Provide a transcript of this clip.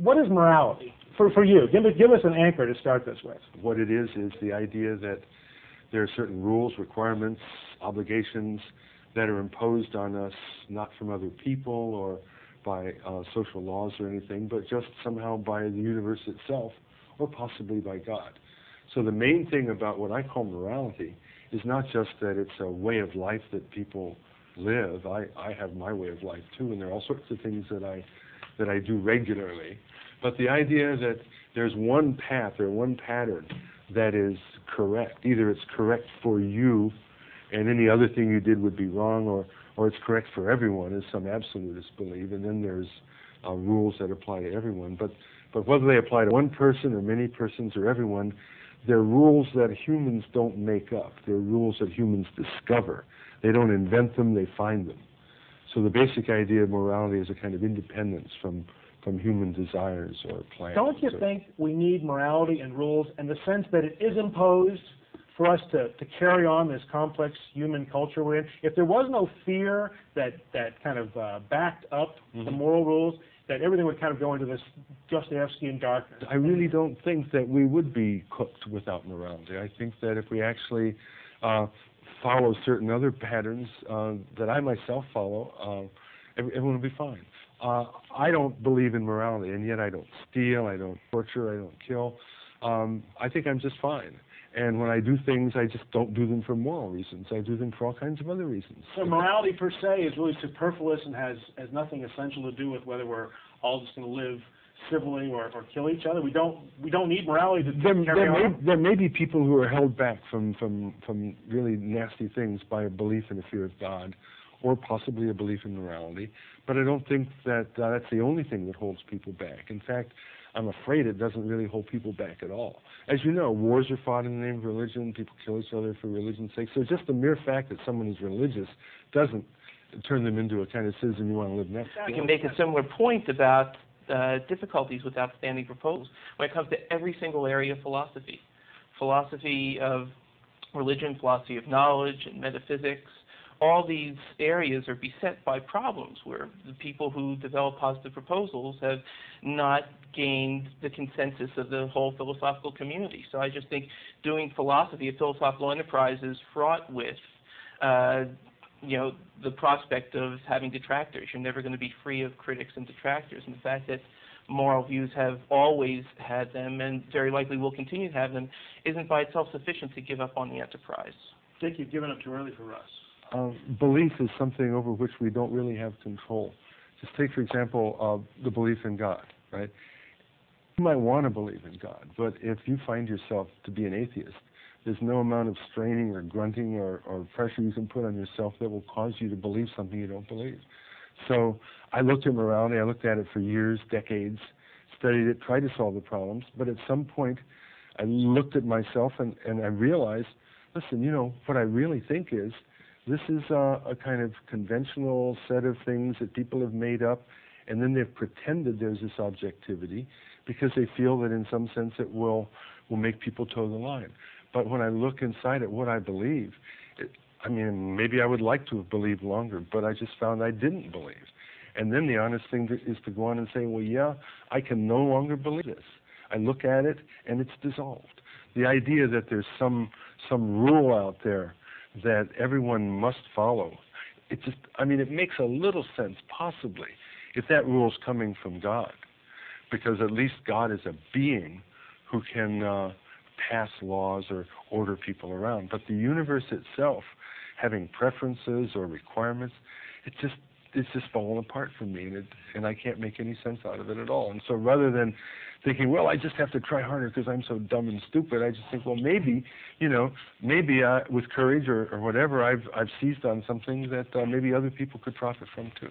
what is morality for you? Give us an anchor to start this with. What it is the idea that there are certain rules, requirements, obligations that are imposed on us, not from other people or by social laws or anything, but just somehow by the universe itself, or possibly by God. So the main thing about what I call morality is not just that it's a way of life that people live. I have my way of life too, and there are all sorts of things that I do regularly. But the idea that there's one path or one pattern that is correct. Either it's correct for you and any other thing you did would be wrong, or it's correct for everyone, as some absolutists believe, and then there's rules that apply to everyone. But whether they apply to one person or many persons or everyone, they're rules that humans don't make up. They're rules that humans discover. They don't invent them, they find them. So the basic idea of morality is a kind of independence from human desires or plans. Don't you think we need morality and rules in the sense that it is imposed for us to carry on this complex human culture we're in? If there was no fear that kind of backed up the moral rules, that everything would kind of go into this Dostoevskian darkness. I really don't think that we would be cooked without morality. I think that if we actually follow certain other patterns that I myself follow, everyone will be fine. I don't believe in morality, and yet I don't steal, I don't torture, I don't kill. I think I'm just fine. And when I do things, I just don't do them for moral reasons. I do them for all kinds of other reasons. So morality per se is really superfluous and has nothing essential to do with whether we're all just going to live civilly or kill each other. We don't need morality to carry on. There may be people who are held back from really nasty things by a belief in the fear of God, or possibly a belief in morality. But I don't think that that's the only thing that holds people back. In fact, I'm afraid it doesn't really hold people back at all. As you know, wars are fought in the name of religion. People kill each other for religion's sake. So just the mere fact that someone is religious doesn't turn them into a kind of citizen you want to live next to. We can make a similar point about difficulties with outstanding proposals when it comes to every single area of philosophy. Philosophy of religion, philosophy of knowledge, and metaphysics. All these areas are beset by problems where the people who develop positive proposals have not gained the consensus of the whole philosophical community. So I just think doing philosophy, a philosophical enterprise, is fraught with the prospect of having detractors. You're never going to be free of critics and detractors. And the fact that moral views have always had them and very likely will continue to have them isn't by itself sufficient to give up on the enterprise. I think you've given up too early for Russ. Belief is something over which we don't really have control. Just take, for example, the belief in God, right? You might want to believe in God, but if you find yourself to be an atheist, there's no amount of straining or grunting or pressure you can put on yourself that will cause you to believe something you don't believe. So I looked at morality, I looked at it for years, decades, studied it, tried to solve the problems, but at some point I looked at myself and I realized, listen, what I really think is, this is a kind of conventional set of things that people have made up, and then they've pretended there's this objectivity because they feel that in some sense it will make people toe the line. But when I look inside at what I believe, maybe I would like to have believed longer, but I just found I didn't believe. And then the honest thing is to go on and say, well, yeah, I can no longer believe this. I look at it, and it's dissolved. The idea that there's some rule out there that everyone must follow, it makes a little sense, possibly, if that rule's coming from God, because at least God is a being who can pass laws or order people around. But the universe itself, having preferences or requirements, it's just fallen apart for me, and I can't make any sense out of it at all. And so rather than thinking, well, I just have to try harder because I'm so dumb and stupid, I just think, well, maybe with courage or whatever, I've seized on something that maybe other people could profit from too.